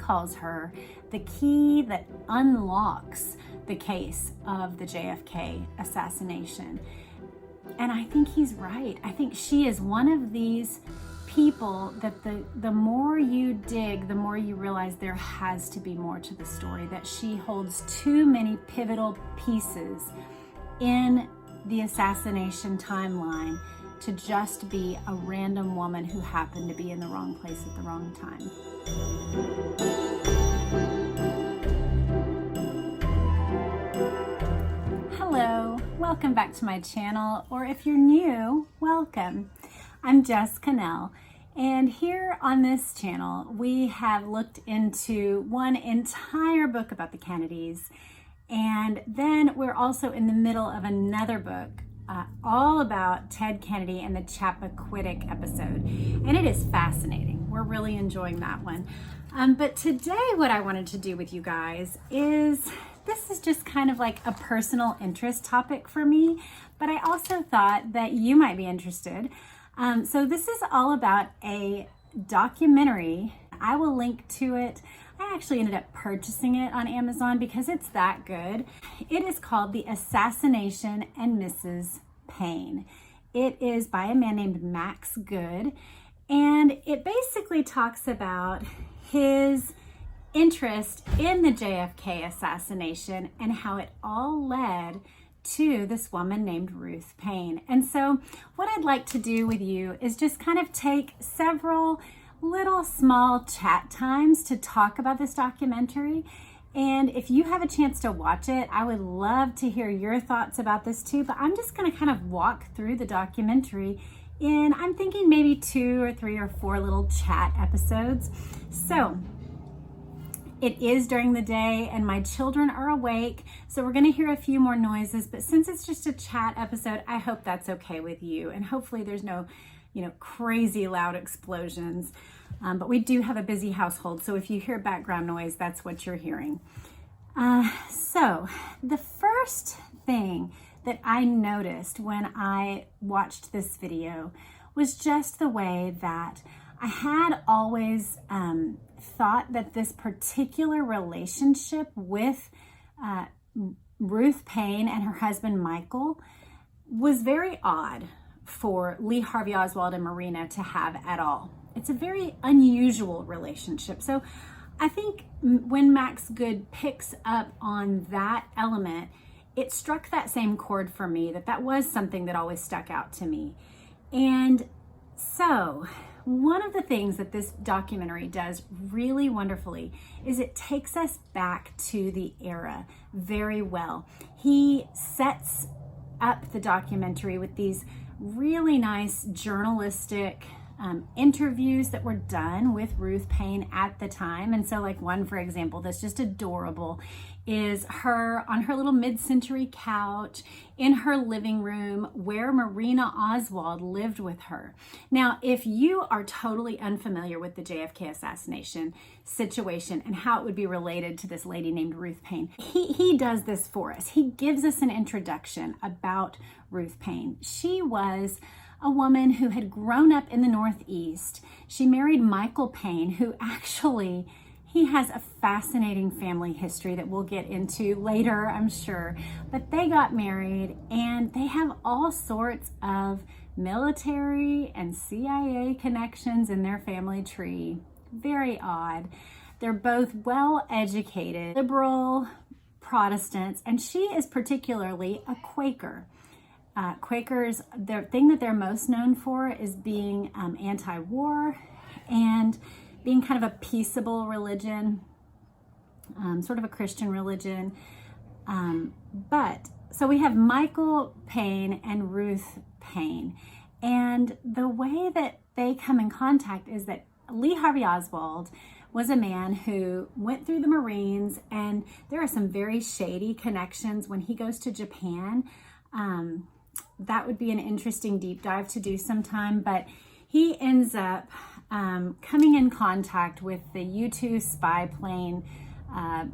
calls her the key that unlocks the case of the JFK assassination. And I think he's right. I think she is one of these people that the more you dig, the more you realize there has to be more to the story, that she holds too many pivotal pieces in the assassination timeline to just be a random woman who happened to be in the wrong place at the wrong time. Hello, welcome back to my channel, or if you're new, welcome. I'm Jess Cannell, and here on this channel we have looked into one entire book about the Kennedys, and then we're also in the middle of another book all about Ted Kennedy and the Chappaquiddick episode, and it is fascinating. We're really enjoying that one. But today what I wanted to do with you guys is, this is just kind of like a personal interest topic for me, but I also thought that you might be interested. So this is all about a documentary. I will link to it. I actually ended up purchasing it on Amazon because it's that good. It is called The Assassination and Mrs. Paine. It is by a man named Max Good, and it basically talks about his interest in the JFK assassination and how it all led to this woman named Ruth Paine. And so what I'd like to do with you is just kind of take several little small chat times to talk about this documentary. And if you have a chance to watch it, I would love to hear your thoughts about this too. But I'm just going to kind of walk through the documentary in, I'm thinking maybe 2 or 3 or 4 little chat episodes. So it is during the day and my children are awake, so we're going to hear a few more noises, but since it's just a chat episode, I hope that's okay with you, and hopefully there's no crazy loud explosions, but we do have a busy household, so if you hear background noise, that's what you're hearing. So the first thing that I noticed when I watched this video was just the way that I had always thought that this particular relationship with Ruth Paine and her husband Michael was very odd for Lee Harvey Oswald and Marina to have at all. It's a very unusual relationship. So I think when Max Good picks up on that element, it struck that same chord for me, that was something that always stuck out to me. And so one of the things that this documentary does really wonderfully is it takes us back to the era very well. He sets up the documentary with these really nice journalistic interviews that were done with Ruth Paine at the time. And so like one, for example, that's just adorable, is her on her little mid-century couch in her living room where Marina Oswald lived with her. Now, if you are totally unfamiliar with the JFK assassination situation and how it would be related to this lady named Ruth Paine, he does this for us. He gives us an introduction about Ruth Paine. She was a woman who had grown up in the Northeast. She married Michael Paine, who actually, he has a fascinating family history that we'll get into later, I'm sure. But they got married and they have all sorts of military and CIA connections in their family tree. Very odd. They're both well-educated, liberal Protestants, and she is particularly a Quaker. Quakers, the thing that they're most known for is being anti-war and being kind of a peaceable religion, sort of a Christian religion. So we have Michael Paine and Ruth Paine. And the way that they come in contact is that Lee Harvey Oswald was a man who went through the Marines, and there are some very shady connections when he goes to Japan. That would be an interesting deep dive to do sometime, but he ends up coming in contact with the U-2 spy plane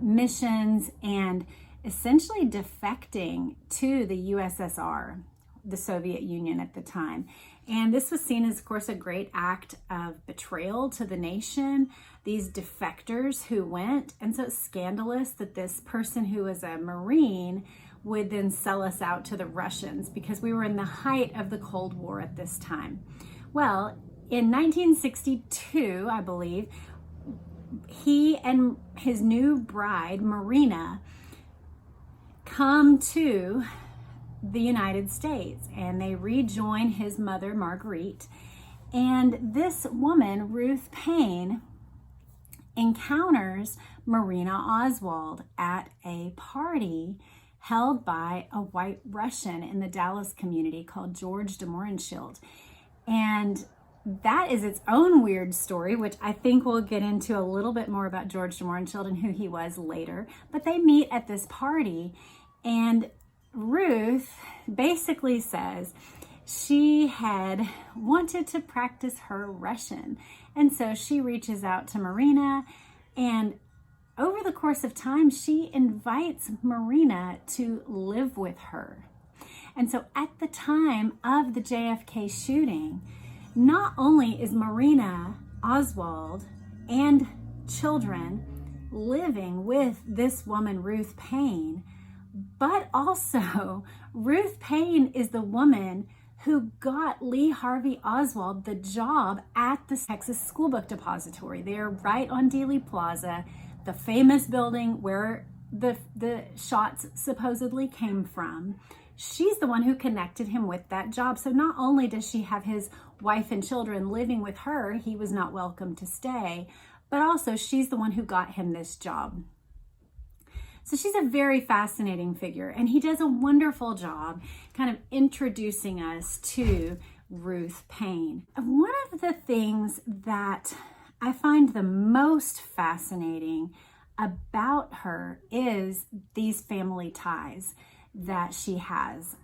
missions and essentially defecting to the USSR, the Soviet Union at the time. And this was seen as, of course, a great act of betrayal to the nation, these defectors who went. And so it's scandalous that this person who was a Marine would then sell us out to the Russians, because we were in the height of the Cold War at this time. Well, in 1962, I believe, he and his new bride, Marina, come to the United States, and they rejoin his mother, Marguerite. And this woman, Ruth Paine, encounters Marina Oswald at a party held by a white Russian in the Dallas community called George de Mohrenschildt. And that is its own weird story, which I think we'll get into a little bit more about George de Mohrenschildt and who he was later. But they meet at this party, and Ruth basically says she had wanted to practice her Russian. And so she reaches out to Marina, and over the course of time, she invites Marina to live with her. And so at the time of the JFK shooting, not only is Marina Oswald and children living with this woman, Ruth Paine, but also Ruth Paine is the woman who got Lee Harvey Oswald the job at the Texas School Book Depository. They're right on Dealey Plaza, the famous building where the shots supposedly came from. She's the one who connected him with that job. So not only does she have his wife and children living with her, he was not welcome to stay, but also she's the one who got him this job. So she's a very fascinating figure, and he does a wonderful job kind of introducing us to Ruth Paine. And one of the things that I find the most fascinating about her is these family ties that she has.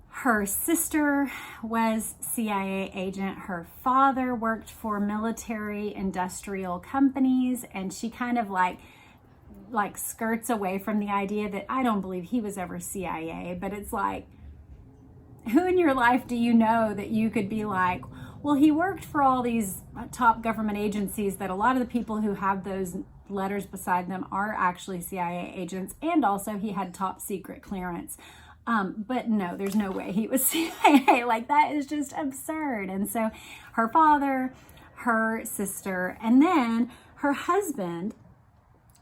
Her sister was CIA agent. Her father worked for military industrial companies, and she kind of like skirts away from the idea that I don't believe he was ever CIA, but it's like, who in your life do you know that you could be like, well, he worked for all these top government agencies that a lot of the people who have those letters beside them are actually CIA agents, and also he had top secret clearance. But no, there's no way he was CIA. Like, that is just absurd. And so her father, her sister, and then her husband,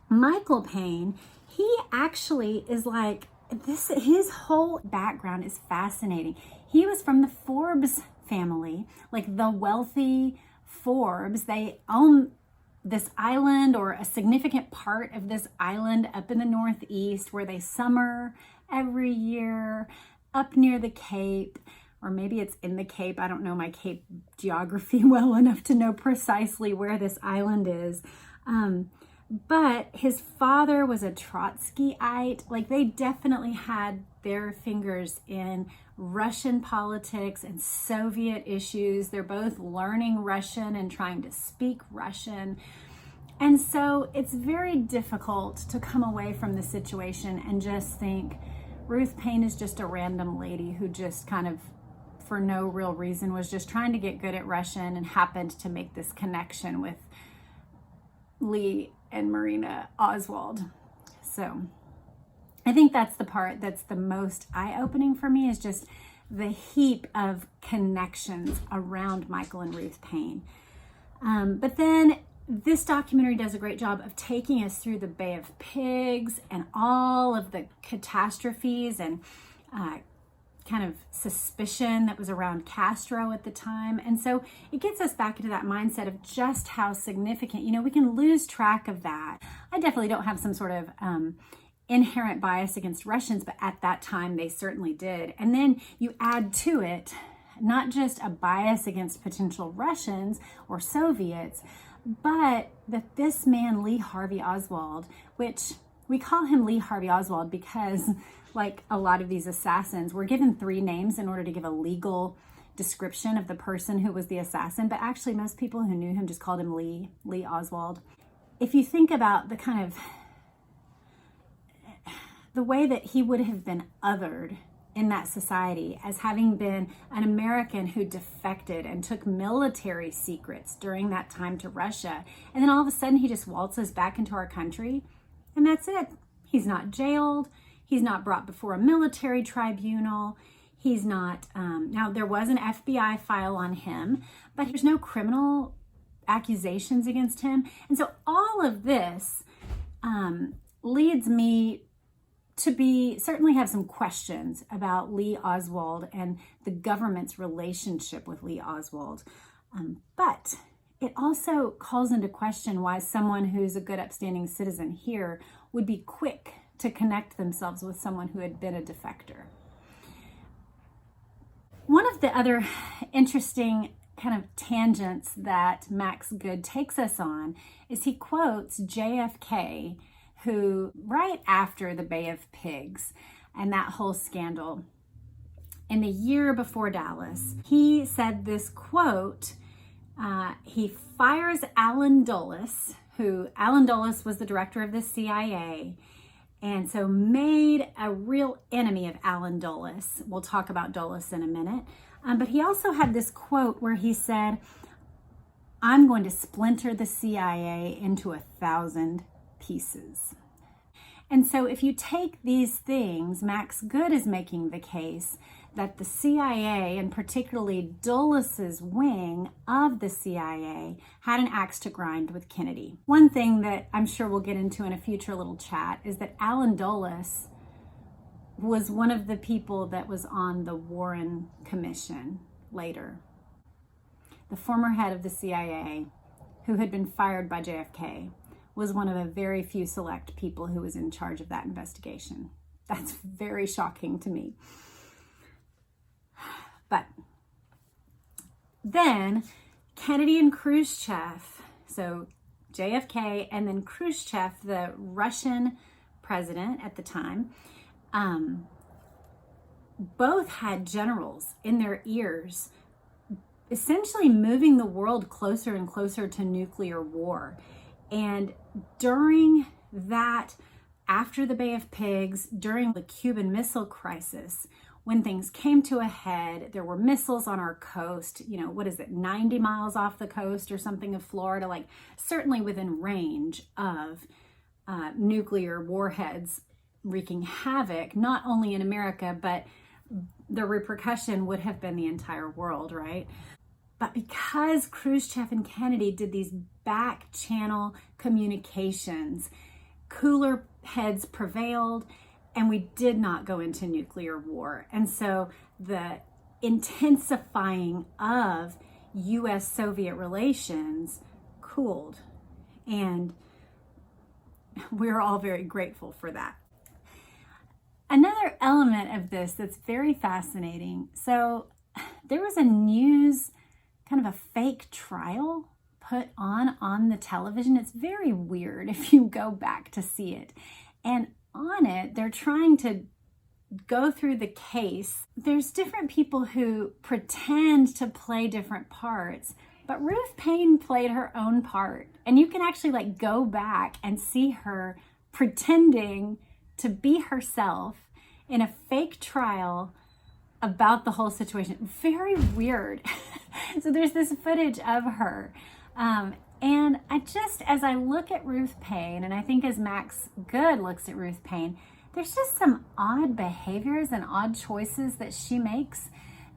Michael Paine, he actually is like this. His whole background is fascinating. He was from the Forbes family, like the wealthy Forbes. They own this island, or a significant part of this island up in the Northeast, where they summer every year up near the Cape, or maybe it's in the Cape. I don't know my Cape geography well enough to know precisely where this island is. But his father was a Trotskyite. Like, they definitely had their fingers in Russian politics and Soviet issues. They're both learning Russian and trying to speak Russian. And so it's very difficult to come away from the situation and just think Ruth Paine is just a random lady who just kind of, for no real reason, was just trying to get good at Russian and happened to make this connection with Lee and Marina Oswald. So I think that's the part that's the most eye-opening for me, is just the heap of connections around Michael and Ruth Paine. But then this documentary does a great job of taking us through the Bay of Pigs and all of the catastrophes and kind of suspicion that was around Castro at the time. And so it gets us back into that mindset of just how significant, we can lose track of that. I definitely don't have some sort of inherent bias against Russians, but at that time they certainly did. And then you add to it not just a bias against potential Russians or Soviets, but that this man, Lee Harvey Oswald, which we call him Lee Harvey Oswald because, like a lot of these assassins, we're given 3 names in order to give a legal description of the person who was the assassin, but actually most people who knew him just called him Lee Oswald. If you think about the kind of the way that he would have been othered in that society as having been an American who defected and took military secrets during that time to Russia. And then all of a sudden he just waltzes back into our country and that's it. He's not jailed. He's not brought before a military tribunal. He's not, now there was an FBI file on him, but there's no criminal accusations against him. And so all of this leads me to certainly have some questions about Lee Oswald and the government's relationship with Lee Oswald. But it also calls into question why someone who's a good upstanding citizen here would be quick to connect themselves with someone who had been a defector. One of the other interesting kind of tangents that Max Good takes us on is he quotes JFK, who right after the Bay of Pigs and that whole scandal in the year before Dallas, he said this quote, he fires Allen Dulles, Allen Dulles was the director of the CIA, and so made a real enemy of Allen Dulles. We'll talk about Dulles in a minute. But he also had this quote where he said, I'm going to splinter the CIA into 1,000 pieces. And so if you take these things, Max Good is making the case that the CIA, and particularly Dulles's wing of the CIA, had an axe to grind with Kennedy. One thing that I'm sure we'll get into in a future little chat is that Allen Dulles was one of the people that was on the Warren Commission later. The former head of the CIA, who had been fired by JFK, was one of a very few select people who was in charge of that investigation. That's very shocking to me. But then Kennedy and Khrushchev, so JFK and then Khrushchev, the Russian president at the time, both had generals in their ears, essentially moving the world closer and closer to nuclear war. And during that, after the Bay of Pigs, during the Cuban Missile Crisis, when things came to a head, there were missiles on our coast, 90 miles off the coast or something of Florida, like certainly within range of nuclear warheads wreaking havoc, not only in America, but the repercussion would have been the entire world, right? But because Khrushchev and Kennedy did these back channel communications, cooler heads prevailed and we did not go into nuclear war. And so the intensifying of US-Soviet relations cooled. And we're all very grateful for that. Another element of this that's very fascinating. So there was a news, kind of a fake trial put on the television. It's very weird if you go back to see it. And on it, they're trying to go through the case. There's different people who pretend to play different parts, but Ruth Paine played her own part. And you can actually go back and see her pretending to be herself in a fake trial about the whole situation. Very weird. So there's this footage of her. And as I look at Ruth Paine, and I think as Max Good looks at Ruth Paine, there's just some odd behaviors and odd choices that she makes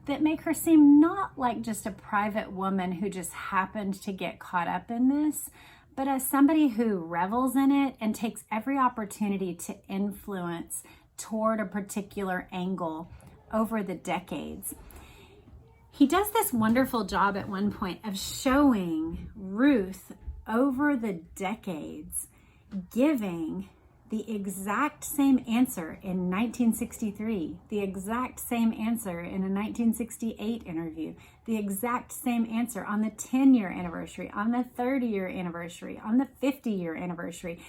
that make her seem not like just a private woman who just happened to get caught up in this, but as somebody who revels in it and takes every opportunity to influence toward a particular angle over the decades. He does this wonderful job at one point of showing Ruth over the decades giving the exact same answer in 1963, the exact same answer in a 1968 interview, the exact same answer on the 10-year anniversary, on the 30-year anniversary, on the 50-year anniversary.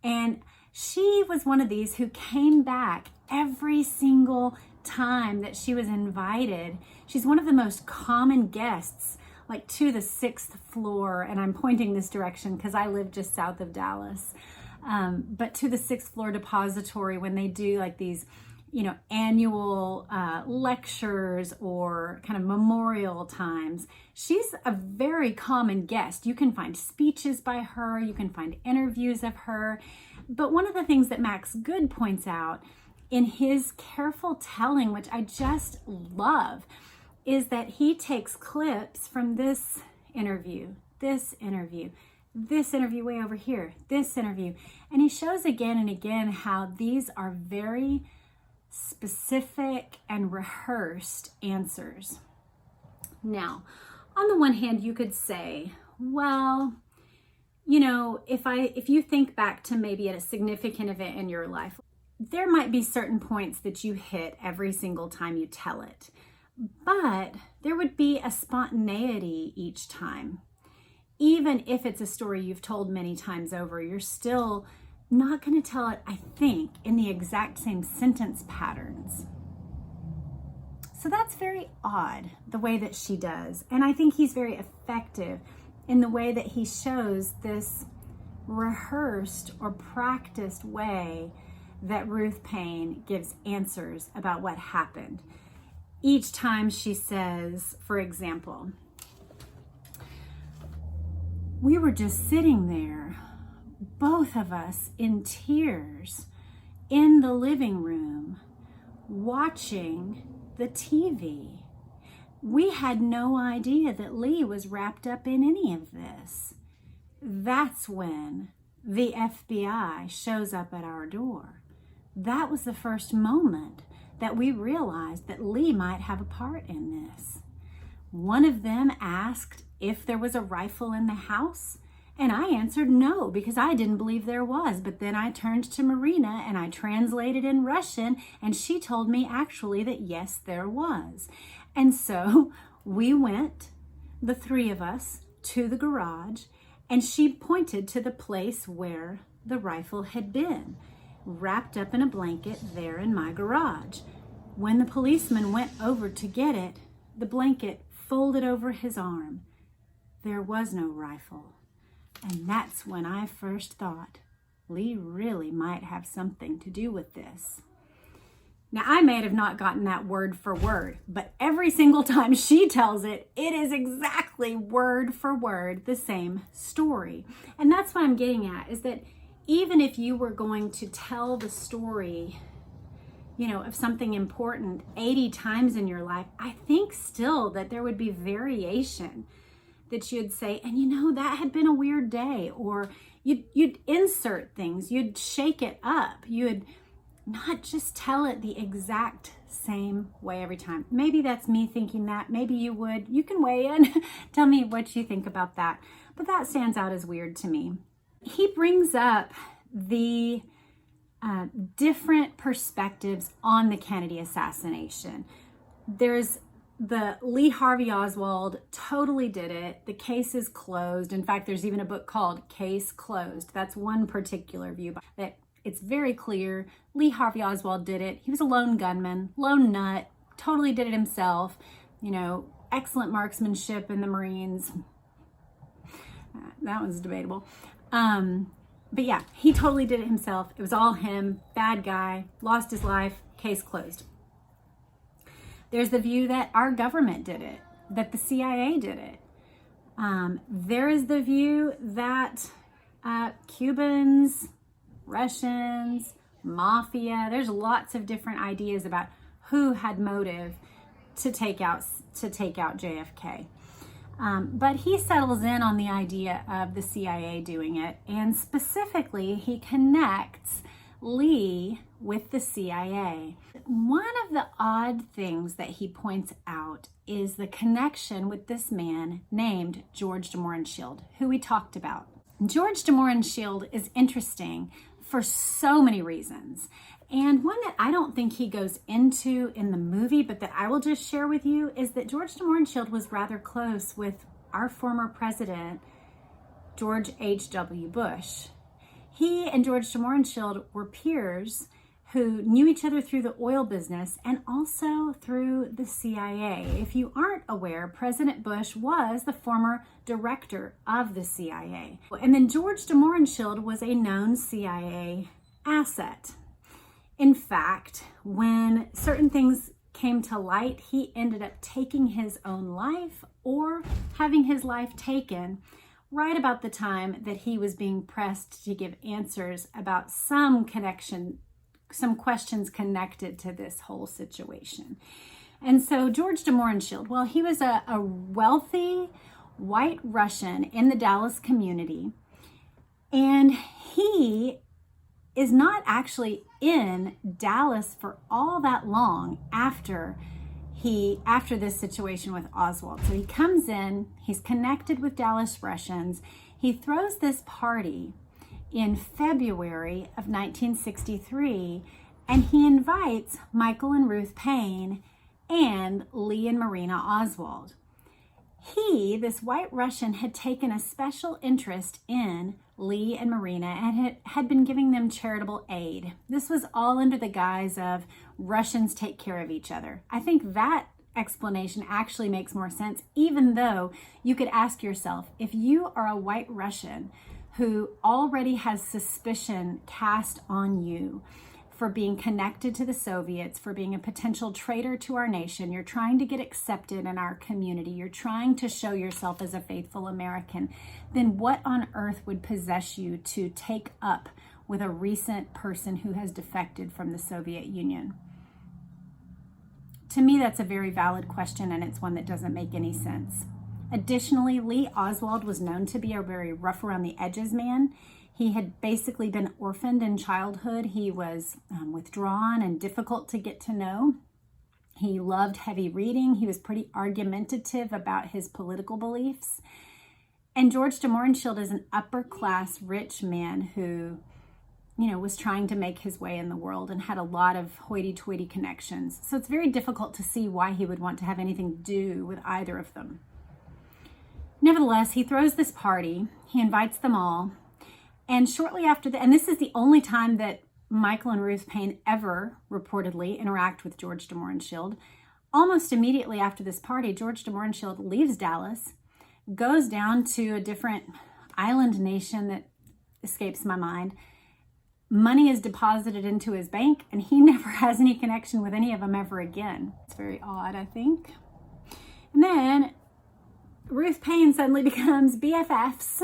And she was one of these who came back every single time that she was invited. She's one of the most common guests, to the 6th floor, and I'm pointing this direction because I live just south of Dallas, but to the 6th floor depository when they do these annual lectures or kind of memorial times. She's a very common guest. You can find speeches by her, you can find interviews of her. But one of the things that Max Good points out in his careful telling, which I just love, is that he takes clips from this interview way over here, this interview, and he shows again and again how these are very specific and rehearsed answers. Now, on the one hand, you could say, well, if you think back to maybe at a significant event in your life, there might be certain points that you hit every single time you tell it, but there would be a spontaneity each time. Even if it's a story you've told many times over, you're still not going to tell it, I think, in the exact same sentence patterns. So that's very odd, the way that she does. And I think he's very effective in the way that he shows this rehearsed or practiced way that Ruth Paine gives answers about what happened. Each time she says, for example, we were just sitting there, both of us in tears, in the living room, watching the TV. We had no idea that Lee was wrapped up in any of this. That's when the FBI shows up at our door. That was the first moment that we realized that Lee might have a part in this. One of them asked if there was a rifle in the house, and I answered no, because I didn't believe there was. But then I turned to Marina and I translated in Russian, and she told me actually that yes, there was. And so we went, the three of us, to the garage, and she pointed to the place where the rifle had been, wrapped up in a blanket there in my garage. When the policeman went over to get it, the blanket folded over his arm. There was no rifle. And that's when I first thought, Lee really might have something to do with this. Now, I may have not gotten that word for word, but every single time she tells it, it is exactly word for word the same story. And that's what I'm getting at, is that even if you were going to tell the story, of something important 80 times in your life, I think still that there would be variation, that you'd say, and that had been a weird day, or you'd insert things, you'd shake it up, you'd not just tell it the exact same way every time. Maybe that's me thinking that, maybe you would. You can weigh in, tell me what you think about that, but that stands out as weird to me. He brings up the different perspectives on the Kennedy assassination. There's the Lee Harvey Oswald totally did it. The case is closed. In fact, there's even a book called Case Closed. That's one particular view that it's very clear Lee Harvey Oswald did it. He was a lone gunman, lone nut, totally did it himself. Excellent marksmanship in the Marines. That was debatable. But yeah, he totally did it himself. It was all him, bad guy, lost his life, case closed. There's the view that our government did it, that the CIA did it. There is the view that Cubans, Russians, mafia, there's lots of different ideas about who had motive to take out JFK. But he settles in on the idea of the CIA doing it, and specifically he connects Lee with the CIA. One of the odd things that he points out is the connection with this man named George de Mohrenschildt, who we talked about. George de Mohrenschildt is interesting for so many reasons. And one that I don't think he goes into in the movie, but that I will just share with you, is that George de Mohrenschildt was rather close with our former president, George H.W. Bush. He and George de Mohrenschildt were peers who knew each other through the oil business and also through the CIA. If you aren't aware, President Bush was the former director of the CIA. And then George de Mohrenschildt was a known CIA asset. In fact, when certain things came to light, he ended up taking his own life or having his life taken right about the time that he was being pressed to give answers about some questions connected to this whole situation. And so George de Mohrenschildt, well, he was a wealthy white Russian in the Dallas community, and he is not actually in Dallas for all that long after this situation with Oswald. So he comes in, he's connected with Dallas Russians. He throws this party in February of 1963, and he invites Michael and Ruth Paine and Lee and Marina Oswald. He, this white Russian, had taken a special interest in Lee and Marina and had been giving them charitable aid. This was all under the guise of Russians take care of each other. I think that explanation actually makes more sense, even though you could ask yourself, if you are a white Russian who already has suspicion cast on you for being connected to the Soviets, for being a potential traitor to our nation, you're trying to get accepted in our community, you're trying to show yourself as a faithful American, then what on earth would possess you to take up with a recent person who has defected from the Soviet Union? To me, that's a very valid question, and it's one that doesn't make any sense. Additionally, Lee Oswald was known to be a very rough around the edges man. He had basically been orphaned in childhood. He was withdrawn and difficult to get to know. He loved heavy reading. He was pretty argumentative about his political beliefs. And George de Mohrenschildt is an upper-class rich man who, was trying to make his way in the world and had a lot of hoity-toity connections. So it's very difficult to see why he would want to have anything to do with either of them. Nevertheless, he throws this party. He invites them all. And shortly after that, and this is the only time that Michael and Ruth Paine ever reportedly interact with George de Mohrenschildt, almost immediately after this party, George de Mohrenschildt leaves Dallas, goes down to a different island nation that escapes my mind. Money is deposited into his bank, and he never has any connection with any of them ever again. It's very odd, I think. And then Ruth Paine suddenly becomes BFFs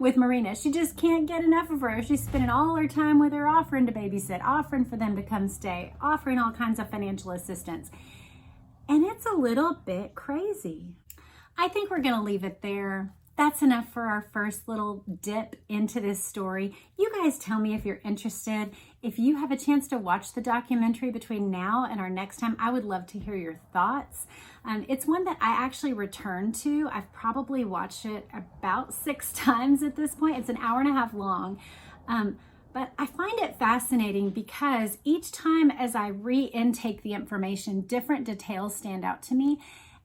with Marina. She just can't get enough of her. She's spending all her time with her, offering to babysit, offering for them to come stay, offering all kinds of financial assistance. And it's a little bit crazy. I think we're going to leave it there. That's enough for our first little dip into this story. You guys tell me if you're interested. If you have a chance to watch the documentary between now and our next time, I would love to hear your thoughts. It's one that I actually return to. I've probably watched it about 6 times at this point. It's an hour and a half long. But I find it fascinating because each time as I re-intake the information, different details stand out to me.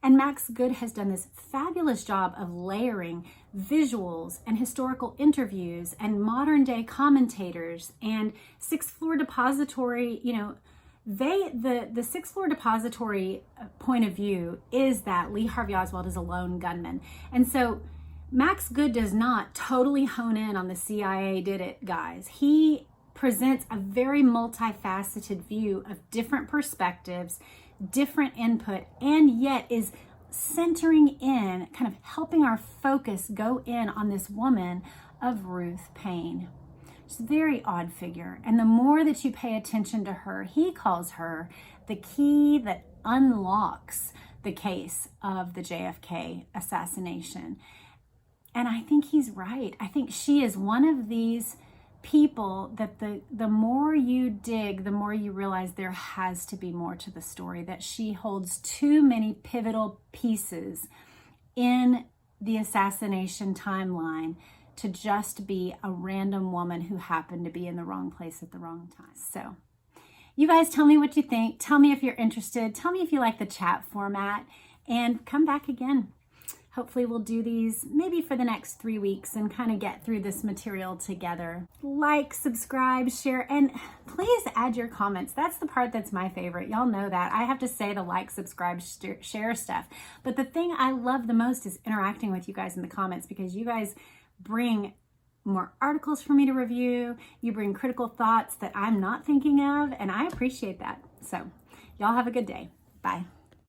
And Max Good has done this fabulous job of layering visuals and historical interviews and modern day commentators and Sixth Floor Depository. The Sixth Floor Depository point of view is that Lee Harvey Oswald is a lone gunman. And so Max Good does not totally hone in on the CIA did it guys. He presents a very multifaceted view of different perspectives, different input, and yet is centering in, kind of helping our focus go in on this woman of Ruth Paine. She's a very odd figure, and the more that you pay attention to her, he calls her the key that unlocks the case of the JFK assassination. And I think he's right. I think she is one of these people that the more you dig, the more you realize there has to be more to the story, that she holds too many pivotal pieces in the assassination timeline to just be a random woman who happened to be in the wrong place at the wrong time. So you guys tell me what you think. Tell me if you're interested. Tell me if you like the chat format, and come back again. Hopefully we'll do these maybe for the next 3 weeks and kind of get through this material together. Like, subscribe, share, and please add your comments. That's the part that's my favorite. Y'all know that. I have to say the like, subscribe, share stuff. But the thing I love the most is interacting with you guys in the comments, because you guys bring more articles for me to review. You bring critical thoughts that I'm not thinking of, and I appreciate that. So y'all have a good day. Bye.